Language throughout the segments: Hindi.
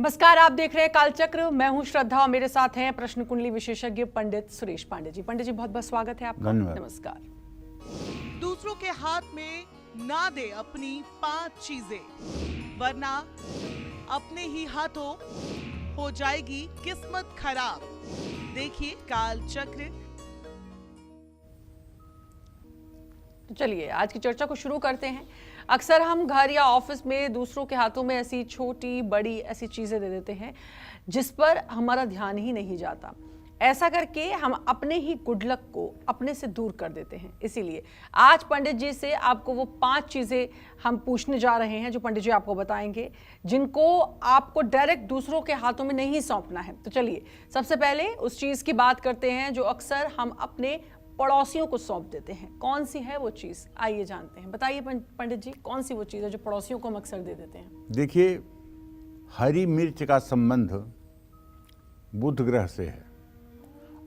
नमस्कार, आप देख रहे हैं कालचक्र। मैं हूं श्रद्धा और मेरे साथ हैं प्रश्न कुंडली विशेषज्ञ पंडित सुरेश पांडे जी। पंडित जी, बहुत बहुत स्वागत है आपका। नमस्कार। दूसरों के हाथ में ना दे अपनी 5 चीजें, वरना अपने ही हाथों हो जाएगी किस्मत खराब। देखिए कालचक्र। तो चलिए आज की चर्चा को शुरू करते हैं। अक्सर हम घर या ऑफिस में दूसरों के हाथों में ऐसी छोटी बड़ी ऐसी चीजें दे देते हैं जिस पर हमारा ध्यान ही नहीं जाता। ऐसा करके हम अपने ही गुड लक को अपने से दूर कर देते हैं। इसीलिए आज पंडित जी से आपको वो 5 चीजें हम पूछने जा रहे हैं जो पंडित जी आपको बताएंगे, जिनको आपको डायरेक्ट दूसरों के हाथों में नहीं सौंपना है। तो चलिए सबसे पहले उस चीज की बात करते हैं जो अक्सर हम अपने पड़ोसियों को सौंप देते हैं। कौन सी है वो चीज, आइए जानते हैं। बताइए पंडित जी, कौन सी वो चीज है जो पड़ोसियों को हम अक्सर दे देते हैं? देखिए, हरी मिर्च का संबंध बुध ग्रह से है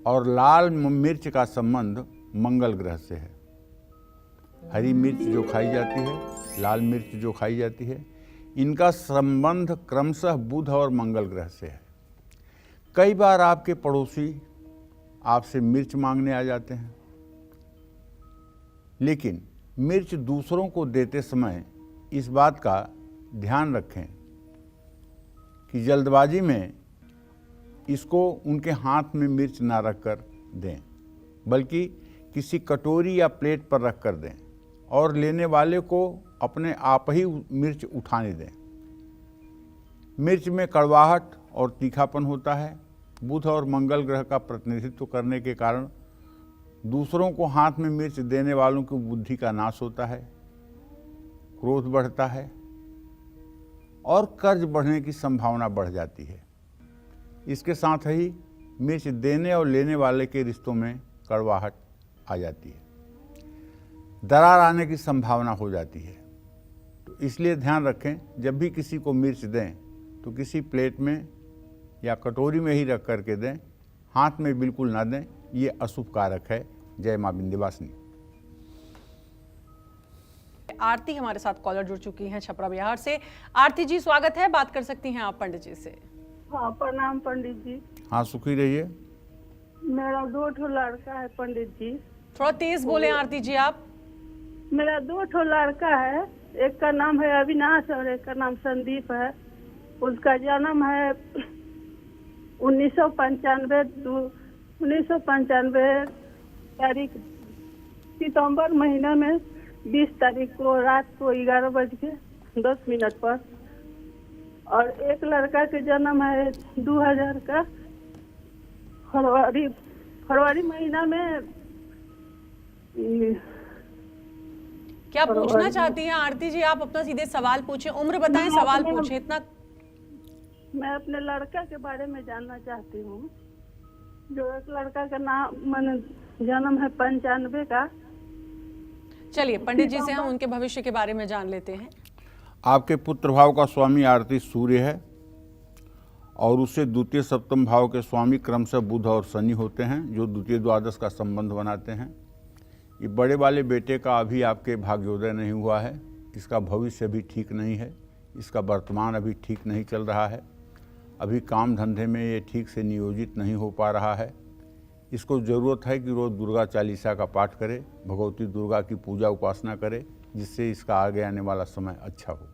और लाल मिर्च का संबंध मंगल ग्रह से है। हरी मिर्च जो खाई जाती है, लाल मिर्च जो खाई जाती है, इनका संबंध क्रमशः बुध और मंगल ग्रह से है। कई बार आपके पड़ोसी आपसे मिर्च मांगने आ जाते हैं, लेकिन मिर्च दूसरों को देते समय इस बात का ध्यान रखें कि जल्दबाजी में इसको उनके हाथ में मिर्च ना रखकर दें, बल्कि किसी कटोरी या प्लेट पर रखकर दें और लेने वाले को अपने आप ही मिर्च उठाने दें। मिर्च में कड़वाहट और तीखापन होता है। बुध और मंगल ग्रह का प्रतिनिधित्व करने के कारण दूसरों को हाथ में मिर्च देने वालों की बुद्धि का नाश होता है, क्रोध बढ़ता है और कर्ज बढ़ने की संभावना बढ़ जाती है। इसके साथ ही मिर्च देने और लेने वाले के रिश्तों में कड़वाहट आ जाती है, दरार आने की संभावना हो जाती है। तो इसलिए ध्यान रखें, जब भी किसी को मिर्च दें तो किसी प्लेट में या कटोरी में ही रख करके दें, हाथ में बिल्कुल ना दें। ये अशुभ कारक है। जय मां विंध्यवासिनी। आरती हमारे साथ कॉलर जुड़ चुकी हैं छपरा बिहार से। आरती जी, स्वागत है, बात कर सकती हैं आप पंडित जी से। हाँ, प्रणाम पंडित जी। हाँ, सुखी रहिए। मेरा 2 ठो लड़का है पंडित जी। थोड़ा तेज बोले आरती जी आप। मेरा 2 ठो लड़का है, एक का नाम है अविनाश और एक का नाम संदीप है। उसका जन्म है 1995 तारीख सितंबर महीना में 20 तारीख को रात को 11:10 पर। और एक लड़का के जन्म है 2000 का फरवरी महीना में। क्या पूछना चाहती हैं आरती जी? आप अपना सीधे सवाल पूछे, उम्र बताएं, सवाल पूछे। इतना मैं अपने लड़का के बारे में जानना चाहती हूँ। जो एक लड़का का नाम मैंने जन्म है 95 का। चलिए पंडित जी से हम उनके भविष्य के बारे में जान लेते हैं। आपके पुत्र भाव का स्वामी आरती सूर्य है और उससे द्वितीय सप्तम भाव के स्वामी क्रमशः बुध और शनि होते हैं, जो द्वितीय द्वादश का संबंध बनाते हैं। ये बड़े वाले बेटे का अभी आपके भाग्योदय नहीं हुआ है। इसका भविष्य भी ठीक नहीं है। इसका वर्तमान अभी ठीक नहीं चल रहा है। अभी काम धंधे में ये ठीक से नियोजित नहीं हो पा रहा है। इसको ज़रूरत है कि रोज़ दुर्गा चालीसा का पाठ करे, भगवती दुर्गा की पूजा उपासना करे, जिससे इसका आगे आने वाला समय अच्छा हो।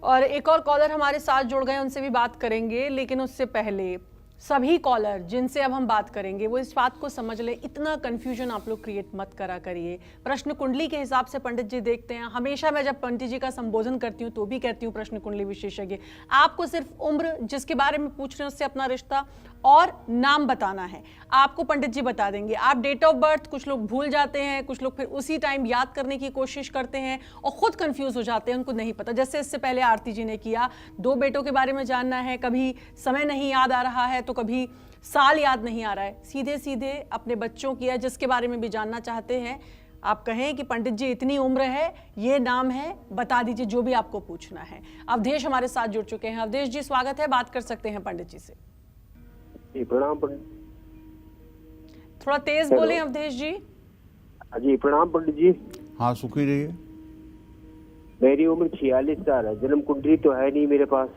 और एक और कॉलर हमारे साथ जुड़ गए, उनसे भी बात करेंगे, लेकिन उससे पहले सभी कॉलर जिनसे अब हम बात करेंगे वो इस बात को समझ ले, इतना कंफ्यूजन आप लोग क्रिएट मत करा करिए। प्रश्न कुंडली के हिसाब से पंडित जी देखते हैं। हमेशा मैं जब पंडित जी का संबोधन करती हूँ तो भी कहती हूँ प्रश्न कुंडली विशेषज्ञ, आपको सिर्फ उम्र जिसके बारे में पूछ रहे हैं उससे अपना रिश्ता और नाम बताना है। आपको पंडित जी बता देंगे। आप डेट ऑफ बर्थ कुछ लोग भूल जाते हैं, कुछ लोग फिर उसी टाइम याद करने की कोशिश करते हैं और खुद कंफ्यूज हो जाते हैं, उनको नहीं पता। जैसे इससे पहले आरती जी ने किया, 2 बेटों के बारे में जानना है, कभी समय नहीं याद आ रहा है तो कभी साल याद नहीं आ रहा है। सीधे सीधे अपने बच्चों की या जिसके बारे में भी जानना चाहते हैं, आप कहें कि पंडित जी इतनी उम्र है, ये नाम है, बता दीजिए जो भी आपको पूछना है। अवधेश हमारे साथ जुड़ चुके हैं। अवधेश जी, स्वागत है, बात कर सकते हैं पंडित जी से। प्रणाम। थोड़ा तेज बोलें अवधेश जी। जी प्रणाम पंडित जी। हाँ, सुखी रहिए। मेरी उम्र 46 साल है। जन्म कुंडली तो है नहीं मेरे पास,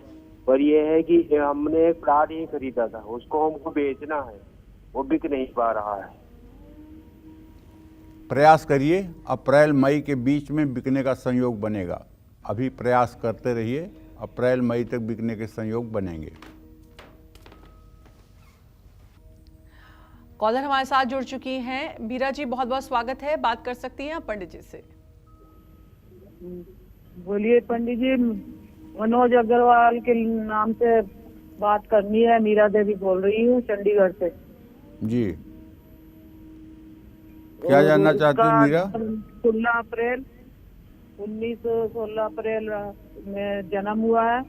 पर यह है कि हमने एक प्लाट ही खरीदा था, उसको हमको बेचना है, वो बिक नहीं पा रहा है। प्रयास करिए, अप्रैल मई के बीच में बिकने का संयोग बनेगा। अभी प्रयास करते रहिए, अप्रैल मई तक बिकने के संयोग बनेंगे। कॉलर हमारे साथ जुड़ चुकी हैं। मीरा जी, बहुत बहुत स्वागत है। बात कर सकती हैं आप पंडित जी से। बोलिए पंडित जी, मनोज अग्रवाल के नाम से बात करनी है। मीरा देवी बोल रही हूँ चंडीगढ़ से। जी, क्या जानना चाहती हो मीरा? 16 अप्रैल में जन्म हुआ है।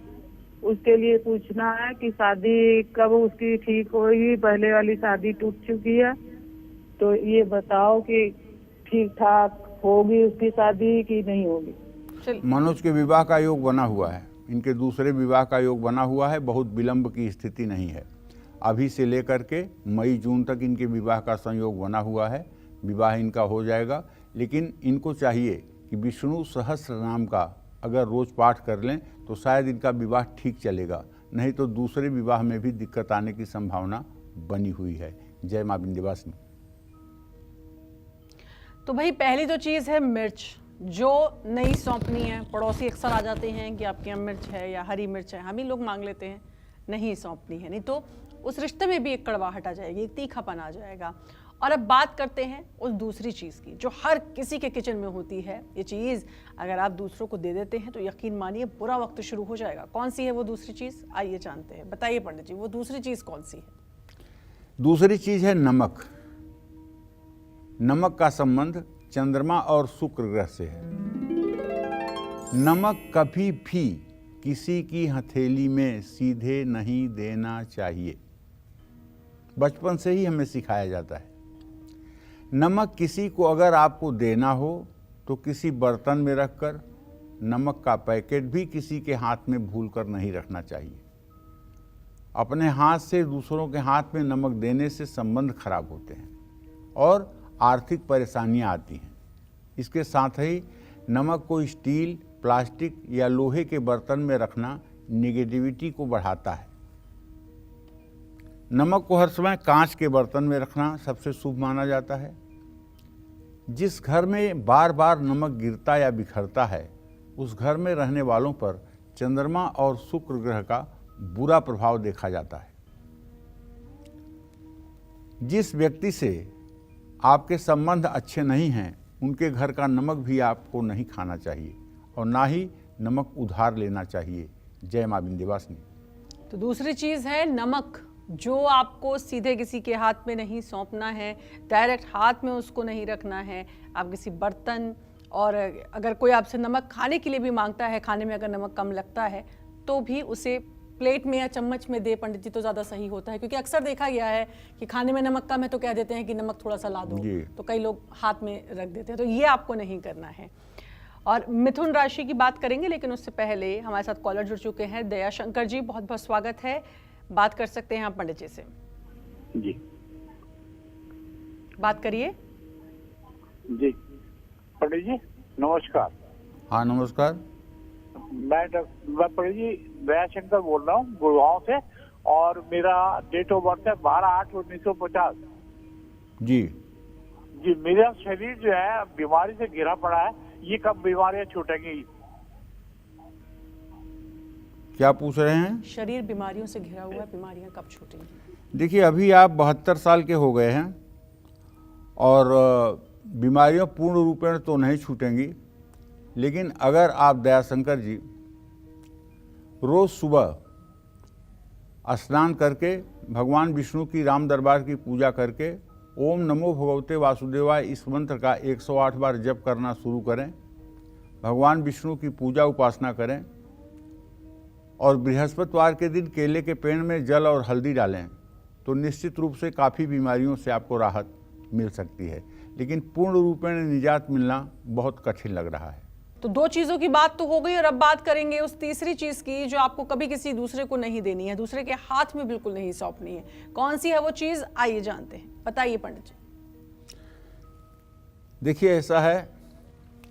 उसके लिए पूछना है कि शादी कब उसकी ठीक होगी। पहले वाली शादी टूट चुकी है, तो ये बताओ कि ठीक ठाक होगी उसकी शादी कि नहीं होगी। मनोज के विवाह का योग बना हुआ है, इनके दूसरे विवाह का योग बना हुआ है। बहुत विलंब की स्थिति नहीं है। अभी से लेकर के मई जून तक इनके विवाह का संयोग बना हुआ है। विवाह इनका हो जाएगा, लेकिन इनको चाहिए कि विष्णु सहस्त्र नाम का अगर रोज पाठ कर लें तो शायद इनका विवाह ठीक चलेगा, नहीं तो दूसरे विवाह में भी दिक्कत आने की संभावना बनी हुई है। जय मां विंध्यवासिनी। तो भाई पहली तो चीज़ है मिर्च, जो नहीं सौंपनी है। पड़ोसी अक्सर आ जाते हैं कि आपके यहाँ मिर्च है या हरी मिर्च है, हम ही लोग मांग लेते हैं, नहीं सौंपनी है, नहीं तो उस रिश्ते में भी एक कड़वाहट आ जाएगी, एक तीखापन आ जाएगा। और अब बात करते हैं उस दूसरी चीज़ की जो हर किसी के किचन में होती है। ये चीज़ अगर आप दूसरों को दे देते हैं तो यकीन मानिए बुरा वक्त शुरू हो जाएगा। कौन सी है वो दूसरी चीज़, आइए जानते हैं। बताइए पंडित जी, वो दूसरी चीज़ कौन सी है? दूसरी चीज है नमक। नमक का संबंध चंद्रमा और शुक्र ग्रह से है। नमक कभी भी किसी की हथेली में सीधे नहीं देना चाहिए। बचपन से ही हमें सिखाया जाता है। नमक किसी को अगर आपको देना हो तो किसी बर्तन में रखकर, नमक का पैकेट भी किसी के हाथ में भूलकर नहीं रखना चाहिए। अपने हाथ से दूसरों के हाथ में नमक देने से संबंध खराब होते हैं और आर्थिक परेशानियां आती हैं। इसके साथ ही नमक को स्टील, प्लास्टिक या लोहे के बर्तन में रखना निगेटिविटी को बढ़ाता है। नमक को हर समय कांच के बर्तन में रखना सबसे शुभ माना जाता है। जिस घर में बार बार नमक गिरता या बिखरता है, उस घर में रहने वालों पर चंद्रमा और शुक्र ग्रह का बुरा प्रभाव देखा जाता है। जिस व्यक्ति से आपके संबंध अच्छे नहीं हैं, उनके घर का नमक भी आपको नहीं खाना चाहिए और ना ही नमक उधार लेना चाहिए। जय मां विंध्यवासिनी। तो दूसरी चीज़ है नमक, जो आपको सीधे किसी के हाथ में नहीं सौंपना है, डायरेक्ट हाथ में उसको नहीं रखना है। आप किसी बर्तन, और अगर कोई आपसे नमक खाने के लिए भी मांगता है, खाने में अगर नमक कम लगता है तो भी उसे प्लेट में या चम्मच में दे पंडित जी तो ज़्यादा सही होता है। क्योंकि अक्सर देखा गया है कि खाने में नमक कम है तो कह देते हैं कि नमक थोड़ा सा ला दो, तो कई लोग हाथ में रख देते हैं। तो ये आपको नहीं करना है। और मिथुन राशि की बात करेंगे, लेकिन उससे पहले हमारे साथ कॉलर जुड़ चुके हैं। दया शंकर जी, बहुत बहुत स्वागत है। बात कर सकते हैं आप पंडित जी से। जी बात करिए। जी पंडित जी नमस्कार। हाँ नमस्कार। मैं पंडित जी दया शंकर बोल रहा हूँ गुड़गांव से, और मेरा डेट ऑफ बर्थ है 12/8/1950। जी जी, मेरा शरीर जो है बीमारी से घिरा पड़ा है, ये कब बीमारियां छूटेंगी? क्या पूछ रहे हैं? शरीर बीमारियों से घिरा हुआ है, बीमारियां कब छूटेंगी? देखिए, अभी आप 72 साल के हो गए हैं और बीमारियां पूर्ण रूपेण तो नहीं छूटेंगी, लेकिन अगर आप दयाशंकर जी रोज सुबह स्नान करके भगवान विष्णु की राम दरबार की पूजा करके ओम नमो भगवते वासुदेवाय इस मंत्र का 108 बार जप करना शुरू करें, भगवान विष्णु की पूजा उपासना करें और बृहस्पतिवार के दिन केले के पेड़ में जल और हल्दी डालें तो निश्चित रूप से काफ़ी बीमारियों से आपको राहत मिल सकती है, लेकिन पूर्ण रूपेण निजात मिलना बहुत कठिन लग रहा है। तो दो चीज़ों की बात तो हो गई, और अब बात करेंगे उस तीसरी चीज़ की जो आपको कभी किसी दूसरे को नहीं देनी है, दूसरे के हाथ में बिल्कुल नहीं सौंपनी है। कौन सी है वो चीज़, आइए जानते हैं। बताइए पंडित जी। देखिए, ऐसा है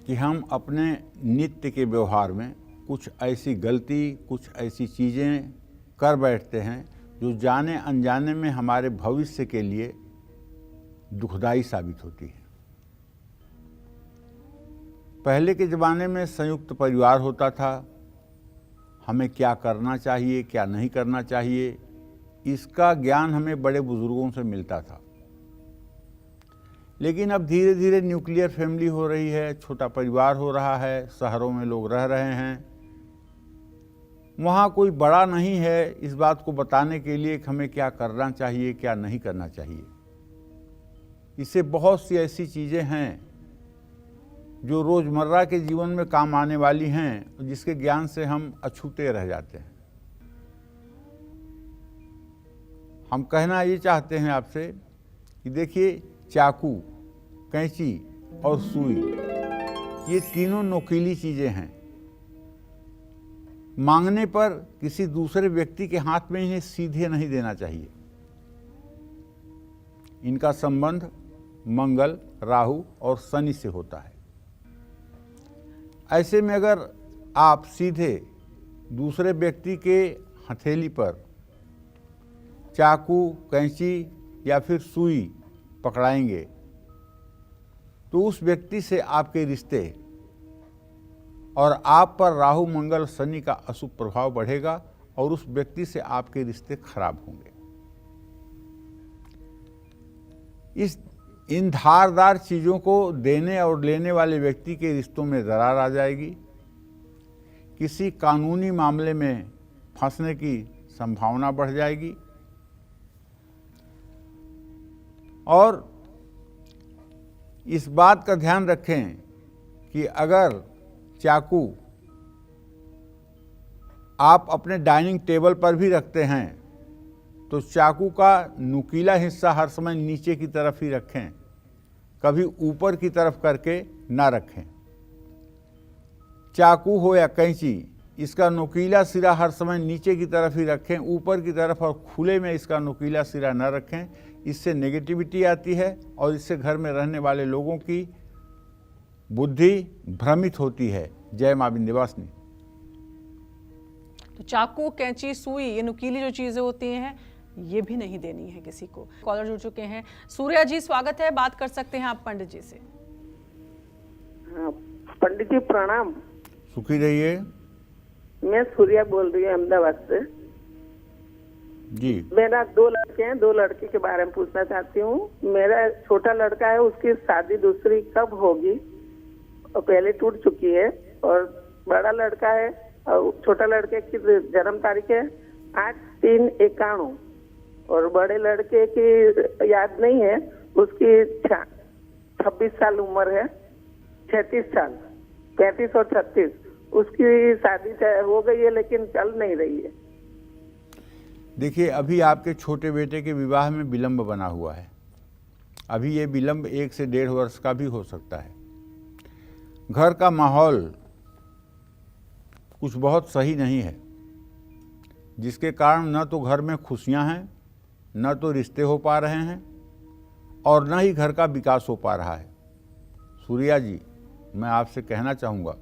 कि हम अपने नित्य के व्यवहार में कुछ ऐसी गलती, कुछ ऐसी चीज़ें कर बैठते हैं जो जाने अनजाने में हमारे भविष्य के लिए दुखदाई साबित होती है। पहले के ज़माने में संयुक्त परिवार होता था, हमें क्या करना चाहिए, क्या नहीं करना चाहिए, इसका ज्ञान हमें बड़े बुजुर्गों से मिलता था। लेकिन अब धीरे धीरे न्यूक्लियर फैमिली हो रही है, छोटा परिवार हो रहा है, शहरों में लोग रह रहे हैं, वहाँ कोई बड़ा नहीं है इस बात को बताने के लिए कि हमें क्या करना चाहिए, क्या नहीं करना चाहिए। इससे बहुत सी ऐसी चीज़ें हैं जो रोज़मर्रा के जीवन में काम आने वाली हैं, जिसके ज्ञान से हम अछूते रह जाते हैं। हम कहना ये चाहते हैं आपसे कि देखिए, चाकू, कैंची और सुई, ये तीनों नोकीली चीज़ें हैं। मांगने पर किसी दूसरे व्यक्ति के हाथ में इन्हें सीधे नहीं देना चाहिए। इनका संबंध मंगल, राहु और शनि से होता है। ऐसे में अगर आप सीधे दूसरे व्यक्ति के हथेली पर चाकू, कैंची या फिर सुई पकड़ाएंगे तो उस व्यक्ति से आपके रिश्ते और आप पर राहु, मंगल, शनि का अशुभ प्रभाव बढ़ेगा और उस व्यक्ति से आपके रिश्ते खराब होंगे। इन धारदार चीज़ों को देने और लेने वाले व्यक्ति के रिश्तों में दरार आ जाएगी। किसी कानूनी मामले में फंसने की संभावना बढ़ जाएगी और इस बात का ध्यान रखें कि अगर चाकू आप अपने डाइनिंग टेबल पर भी रखते हैं तो चाकू का नुकीला हिस्सा हर समय नीचे की तरफ ही रखें, कभी ऊपर की तरफ करके ना रखें। चाकू हो या कैंची, इसका नुकीला सिरा हर समय नीचे की तरफ ही रखें, ऊपर की तरफ और खुले में इसका नुकीला सिरा न रखें। इससे नेगेटिविटी आती है और इससे घर में रहने वाले लोगों की बुद्धि भ्रमित होती है। जय मां विंध्यवासिनी। तो चाकू, कैंची, सुई, ये नुकीली जो चीजें होती हैं, ये भी नहीं देनी है किसी को। कॉलर जुड़ चुके हैं। सूर्या जी, स्वागत है, बात कर सकते हैं आप पंडित जी से। हाँ, पंडित जी प्रणाम। सुखी रहिए। मैं सूर्या बोल रही हूँ अहमदाबाद से जी। मेरा 2 लड़के हैं, 2 लड़के के बारे में पूछना चाहती हूँ। मेरा छोटा लड़का है, उसकी शादी दूसरी कब होगी? और पहले टूट चुकी है। और बड़ा लड़का है और छोटा लड़के की जन्म तारीख है 8/3/91 और बड़े लड़के की याद नहीं है, उसकी 26 साल उम्र है, 36 साल, 35 और 36। उसकी शादी हो गई है लेकिन चल नहीं रही है। देखिए, अभी आपके छोटे बेटे के विवाह में विलंब बना हुआ है। अभी ये विलंब 1 से 1.5 वर्ष का भी हो सकता है। घर का माहौल कुछ बहुत सही नहीं है, जिसके कारण न तो घर में खुशियां हैं, न तो रिश्ते हो पा रहे हैं और न ही घर का विकास हो पा रहा है। सूर्या जी, मैं आपसे कहना चाहूँगा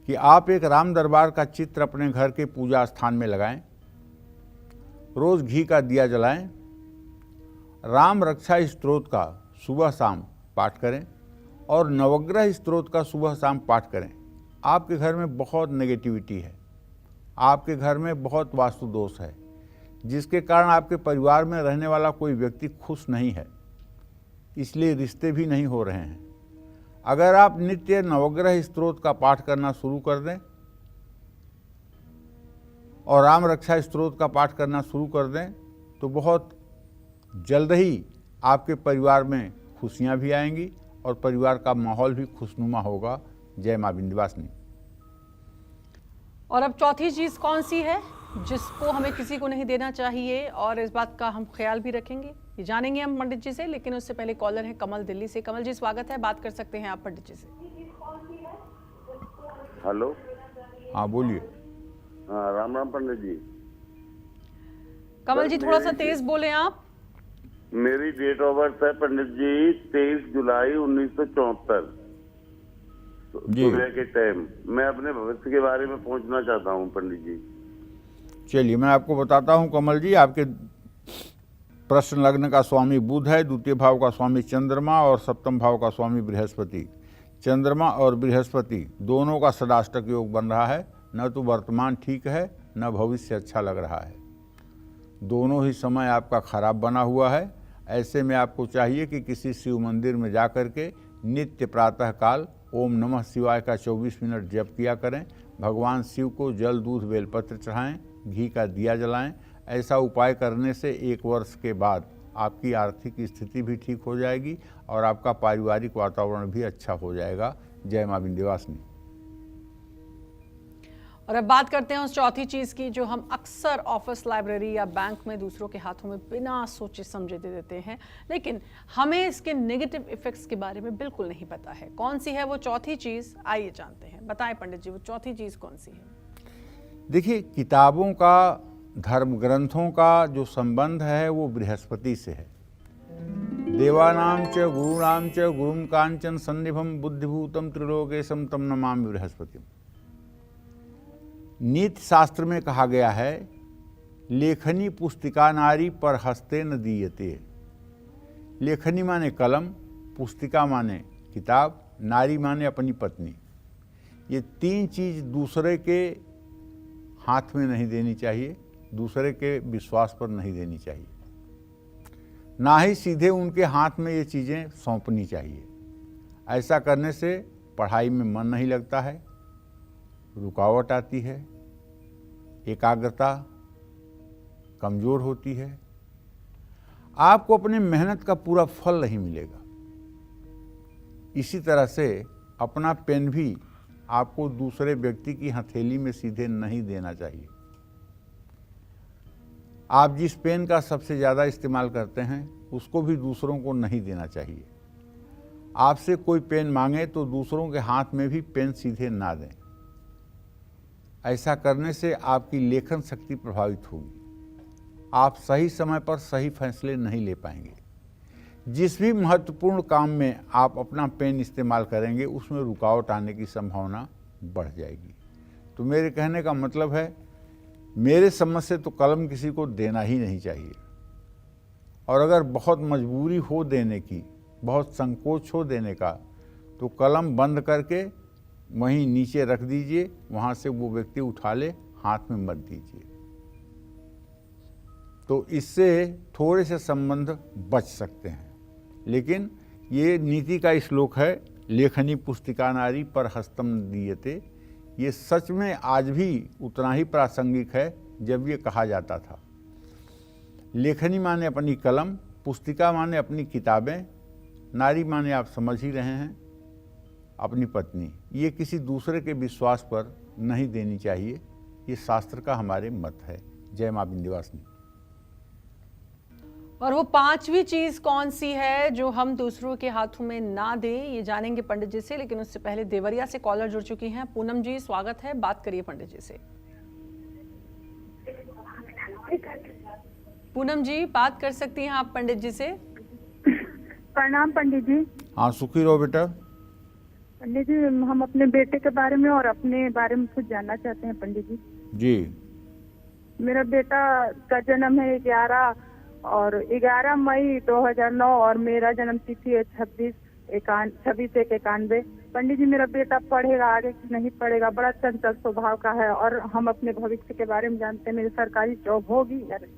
कि आप एक राम दरबार का चित्र अपने घर के पूजा स्थान में लगाएं, रोज़ घी का दिया जलाएं, राम रक्षा स्तोत्र का सुबह शाम पाठ करें और नवग्रह स्तोत्र का सुबह शाम पाठ करें। आपके घर में बहुत नेगेटिविटी है, आपके घर में बहुत वास्तु दोष है, जिसके कारण आपके परिवार में रहने वाला कोई व्यक्ति खुश नहीं है, इसलिए रिश्ते भी नहीं हो रहे हैं। अगर आप नित्य नवग्रह स्तोत्र का पाठ करना शुरू कर दें और राम रक्षा स्तोत्र का पाठ करना शुरू कर दें तो बहुत जल्द ही आपके परिवार में खुशियां भी आएंगी और परिवार का माहौल भी खुशनुमा होगा। जय मां विंध्यवासिनी। और अब चौथी चीज कौन सी है जिसको हमें किसी को नहीं देना चाहिए और इस बात का हम ख्याल भी रखेंगे, ये जानेंगे हम पंडित जी से। लेकिन उससे पहले कॉलर है कमल दिल्ली से। कमल जी, स्वागत है, बात कर सकते हैं आप पंडित जी से। हेलो। हाँ, बोलिए। हाँ, राम राम पंडित जी। कमल जी, थोड़ा सा तेज बोले आप। मेरी डेट ऑफ बर्थ है पंडित जी 23 जुलाई 1974, जी। सुबह के टाइम मैं अपने भविष्य के बारे में पूछना चाहता हूँ पंडित जी। चलिए मैं आपको बताता हूँ कमल जी। आपके प्रश्न लग्न का स्वामी बुध है, द्वितीय भाव का स्वामी चंद्रमा और सप्तम भाव का स्वामी बृहस्पति। चंद्रमा और बृहस्पति दोनों का षडाष्टक योग बन रहा है। न तो वर्तमान ठीक है न भविष्य अच्छा लग रहा है, दोनों ही समय आपका खराब बना हुआ है। ऐसे में आपको चाहिए कि किसी शिव मंदिर में जा कर के नित्य प्रातः काल ओम नमः शिवाय का 24 मिनट जप किया करें। भगवान शिव को जल दूध बेलपत्र चढ़ाएं, घी का दिया जलाएं। ऐसा उपाय करने से 1 वर्ष के बाद आपकी आर्थिक स्थिति भी ठीक हो जाएगी और आपका पारिवारिक वातावरण भी अच्छा हो जाएगा। जय मां विंध्यवासिनी। और अब बात करते हैं उस चौथी चीज की जो हम अक्सर ऑफिस, लाइब्रेरी या बैंक में दूसरों के हाथों में बिना सोचे समझे दे देते हैं, लेकिन हमें इसके नेगेटिव इफेक्ट्स के बारे में बिल्कुल नहीं पता है। कौन सी है वो चौथी चीज, आइए जानते हैं। बताएं पंडित जी, वो चौथी चीज कौन सी है? देखिए, किताबों का, धर्म ग्रंथों का जो संबंध है वो बृहस्पति से है। देवानाम च गुरुणाम च गुरुम कांचन सन्निभम बुद्धिभूतम त्रिलोकेशम तम नमामि बृहस्पतिम। नीति शास्त्र में कहा गया है, लेखनी पुस्तिका नारी पर हस्ते न दीयते। लेखनी माने कलम, पुस्तिका माने किताब, नारी माने अपनी पत्नी। ये 3 चीज दूसरे के हाथ में नहीं देनी चाहिए, दूसरे के विश्वास पर नहीं देनी चाहिए, ना ही सीधे उनके हाथ में ये चीज़ें सौंपनी चाहिए। ऐसा करने से पढ़ाई में मन नहीं लगता है, रुकावट आती है, एकाग्रता कमज़ोर होती है, आपको अपनी मेहनत का पूरा फल नहीं मिलेगा। इसी तरह से अपना पेन भी आपको दूसरे व्यक्ति की हथेली में सीधे नहीं देना चाहिए। आप जिस पेन का सबसे ज़्यादा इस्तेमाल करते हैं उसको भी दूसरों को नहीं देना चाहिए। आपसे कोई पेन मांगे तो दूसरों के हाथ में भी पेन सीधे ना दें। ऐसा करने से आपकी लेखन शक्ति प्रभावित होगी, आप सही समय पर सही फैसले नहीं ले पाएंगे। जिस भी महत्वपूर्ण काम में आप अपना पेन इस्तेमाल करेंगे उसमें रुकावट आने की संभावना बढ़ जाएगी। तो मेरे कहने का मतलब है, मेरे समझ से तो कलम किसी को देना ही नहीं चाहिए, और अगर बहुत मजबूरी हो देने की, बहुत संकोच हो देने का, तो कलम बंद करके वहीं नीचे रख दीजिए, वहाँ से वो व्यक्ति उठा ले, हाथ में मत दीजिए। तो इससे थोड़े से संबंध बच सकते हैं। लेकिन ये नीति का श्लोक है, लेखनी पुस्तिका नारी पर हस्तम न दीयते। ये सच में आज भी उतना ही प्रासंगिक है जब ये कहा जाता था। लेखनी माने अपनी कलम, पुस्तिका माने अपनी किताबें, नारी माने आप समझ ही रहे हैं अपनी पत्नी। ये किसी दूसरे के विश्वास पर नहीं देनी चाहिए, ये शास्त्र का हमारे मत है। जय मां विंध्यवासिनी। और वो 5वीं चीज कौन सी है जो हम दूसरों के हाथों में ना दें, ये जानेंगे पंडित जी से। लेकिन उससे पहले देवरिया से कॉलर जुड़ चुकी हैं। पूनम जी, स्वागत है, बात करिए पंडित जी से। पूनम जी, बात कर सकती हैं आप पंडित जी से। प्रणाम पंडित जी। हाँ, सुखी रहो बेटा। पंडित जी, हम अपने बेटे के बारे में और अपने बारे में कुछ जानना चाहते हैं पंडित जी। जी। मेरा बेटा का जन्म है 11 मई 2009 और मेरा जन्म तिथि है 26/1/91। पंडित जी, मेरा बेटा पढ़ेगा आगे कि नहीं पढ़ेगा? बड़ा चंचल स्वभाव का है और हम अपने भविष्य के बारे में जानते हैं, मेरी सरकारी जॉब होगी या नहीं?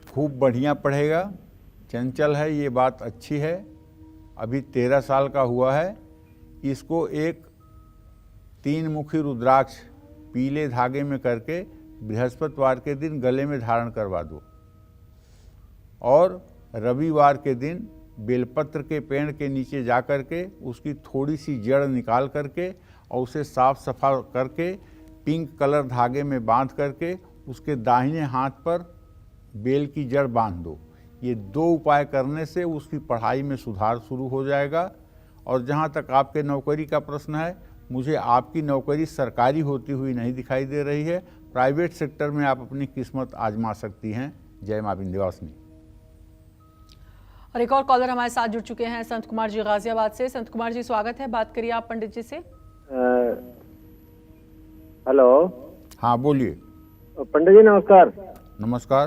खूब बढ़िया पढ़ेगा। चंचल है ये बात अच्छी है, अभी 13 साल का हुआ है। इसको एक 3 मुखी रुद्राक्ष पीले धागे में करके बृहस्पतिवार के दिन गले में धारण करवा दो, और रविवार के दिन बेलपत्र के पेड़ के नीचे जा कर के उसकी थोड़ी सी जड़ निकाल करके और उसे साफ सफा करके पिंक कलर धागे में बांध करके उसके दाहिने हाथ पर बेल की जड़ बांध दो। ये 2 उपाय करने से उसकी पढ़ाई में सुधार शुरू हो जाएगा। और जहाँ तक आपके नौकरी का प्रश्न है, मुझे आपकी नौकरी सरकारी होती हुई नहीं दिखाई दे रही है। प्राइवेट सेक्टर में आप अपनी किस्मत आजमा सकती हैं। जय मां विंध्यवासिनी। और एक और कॉलर हमारे साथ जुड़ चुके हैं, संत कुमार जी गाजियाबाद से। संत कुमार जी, स्वागत है, बात करिए आप पंडित जी से। हेलो हाँ बोलिए। पंडित जी नमस्कार। नमस्कार।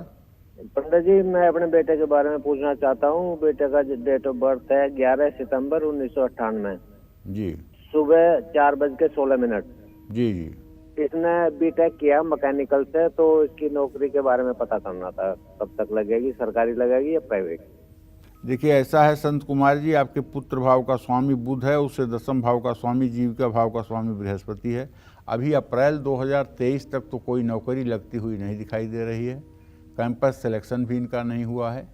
पंडित जी मैं अपने बेटे के बारे में पूछना चाहता हूँ। बेटे का डेट ऑफ बर्थ है 11 सितंबर 1998, जी सुबह 4:16। जी जी। इसने बीटेक किया मैकेनिकल से, तो इसकी नौकरी के बारे में पता करना था, कब तक लगेगी, सरकारी लगेगी या प्राइवेट? देखिए ऐसा है संत कुमार जी, आपके पुत्र भाव का स्वामी बुध है, उससे दशम भाव का स्वामी जीविका भाव का स्वामी बृहस्पति है। अभी अप्रैल 2023 तक तो कोई नौकरी लगती हुई नहीं दिखाई दे रही है। कैंपस सिलेक्शन भी इनका नहीं हुआ है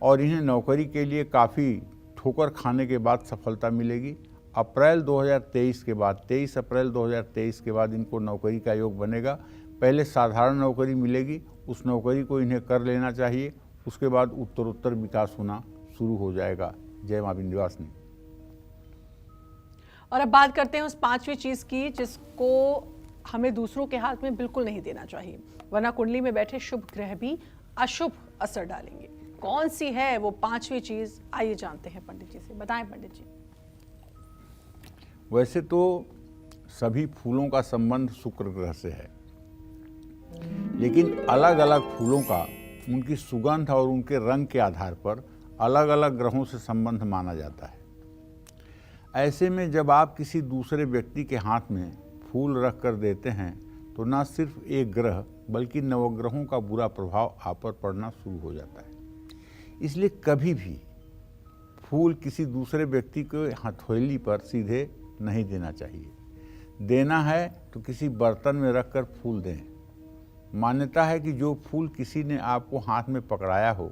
और इन्हें नौकरी के लिए काफ़ी ठोकर खाने के बाद सफलता मिलेगी। अप्रैल 2023 के बाद 23 अप्रैल 2023 के बाद इनको नौकरी का योग बनेगा। पहले साधारण नौकरी मिलेगी, उस नौकरी को इन्हें कर लेना चाहिए, उसके बाद उत्तरोत्तर विकास होना शुरू हो जाएगा। जय मां विंध्यवासिनी। और अब बात करते हैं उस पांचवी चीज की जिसको हमें दूसरों के हाथ में बिल्कुल नहीं देना चाहिए, वरना कुंडली में बैठे शुभ ग्रह भी अशुभ असर डालेंगे। कौन सी है वो पांचवी चीज, आइए जानते हैं पंडित जी से। बताएं पंडित जी। वैसे तो सभी फूलों का संबंध शुक्र ग्रह से है, लेकिन अलग अलग फूलों का उनकी सुगंध और उनके रंग के आधार पर अलग अलग ग्रहों से संबंध माना जाता है। ऐसे में जब आप किसी दूसरे व्यक्ति के हाथ में फूल रख कर देते हैं तो न सिर्फ एक ग्रह बल्कि नवग्रहों का बुरा प्रभाव आप पर पड़ना शुरू हो जाता है। इसलिए कभी भी फूल किसी दूसरे व्यक्ति के हथेली पर सीधे नहीं देना चाहिए। देना है तो किसी बर्तन में रखकर फूल दें। मान्यता है कि जो फूल किसी ने आपको हाथ में पकड़ाया हो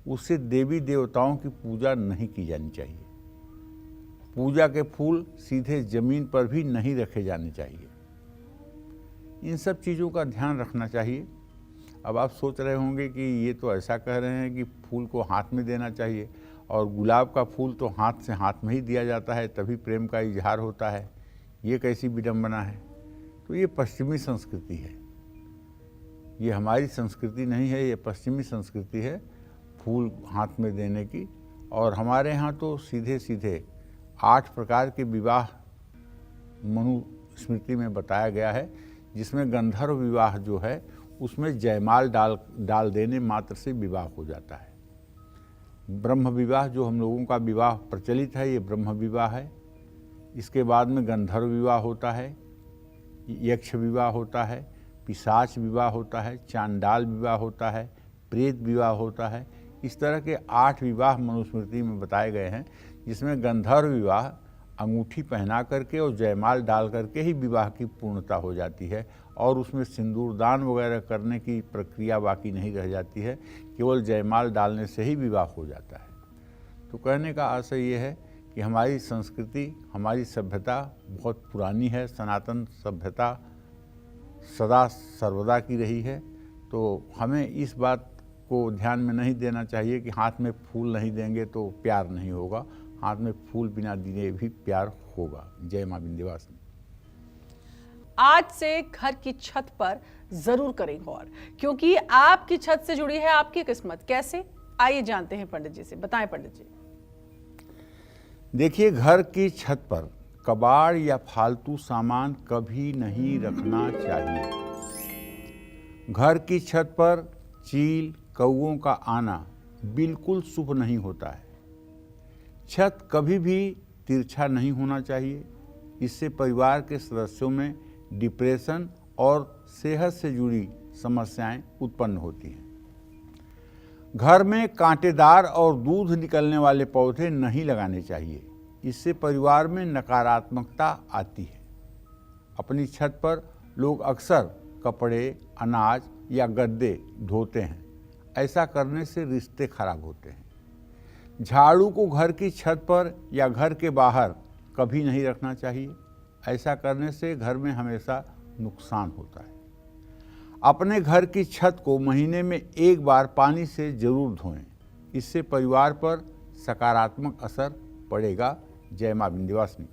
उससे देवी देवताओं की पूजा नहीं की जानी चाहिए। पूजा के फूल सीधे जमीन पर भी नहीं रखे जाने चाहिए। इन सब चीज़ों का ध्यान रखना चाहिए। अब आप सोच रहे होंगे कि ये तो ऐसा कह रहे हैं कि फूल को हाथ में देना चाहिए और गुलाब का फूल तो हाथ से हाथ में ही दिया जाता है, तभी प्रेम का इजहार होता है। ये कैसी विडंबना है। तो ये पश्चिमी संस्कृति है, ये हमारी संस्कृति नहीं है, ये पश्चिमी संस्कृति है फूल हाथ में देने की। और हमारे यहाँ तो सीधे सीधे 8 प्रकार के विवाह मनुस्मृति में बताया गया है, जिसमें गंधर्व विवाह जो है उसमें जयमाल डाल देने मात्र से विवाह हो जाता है। ब्रह्म विवाह जो हम लोगों का विवाह प्रचलित है, ये ब्रह्म विवाह है। इसके बाद में गंधर्व विवाह होता है, यक्ष विवाह होता है, पिशाच विवाह होता है, चांडाल विवाह होता है, प्रेत विवाह होता है। इस तरह के 8 विवाह मनुस्मृति में बताए गए हैं, जिसमें गंधर्व विवाह अंगूठी पहना करके और जयमाल डाल करके ही विवाह की पूर्णता हो जाती है और उसमें सिंदूर दान वगैरह करने की प्रक्रिया बाकी नहीं रह जाती है, केवल जयमाल डालने से ही विवाह हो जाता है। तो कहने का आशय ये है कि हमारी संस्कृति, हमारी सभ्यता बहुत पुरानी है, सनातन सभ्यता सदा सर्वदा की रही है। तो हमें इस बात को ध्यान में नहीं देना चाहिए कि हाथ में फूल नहीं देंगे तो प्यार नहीं होगा। हाथ में फूल बिना दिए भी प्यार होगा। जय मां विंध्यवासिनी। आज से घर की छत पर जरूर करें गौर, क्योंकि आपकी छत से जुड़ी है आपकी किस्मत। कैसे, आइए जानते हैं पंडित जी से। बताएं पंडित जी। देखिए, घर की छत पर कबाड़ या फालतू सामान कभी नहीं रखना चाहिए। घर की छत पर चील कौओं का आना बिल्कुल शुभ नहीं होता है। छत कभी भी तिरछा नहीं होना चाहिए, इससे परिवार के सदस्यों में डिप्रेशन और सेहत से जुड़ी समस्याएं उत्पन्न होती हैं। घर में कांटेदार और दूध निकलने वाले पौधे नहीं लगाने चाहिए, इससे परिवार में नकारात्मकता आती है। अपनी छत पर लोग अक्सर कपड़े, अनाज या गद्दे धोते हैं, ऐसा करने से रिश्ते खराब होते हैं। झाड़ू को घर की छत पर या घर के बाहर कभी नहीं रखना चाहिए, ऐसा करने से घर में हमेशा नुकसान होता है। अपने घर की छत को महीने में 1 बार पानी से जरूर धोएं, इससे परिवार पर सकारात्मक असर पड़ेगा। जय मां विंध्यवासिनी।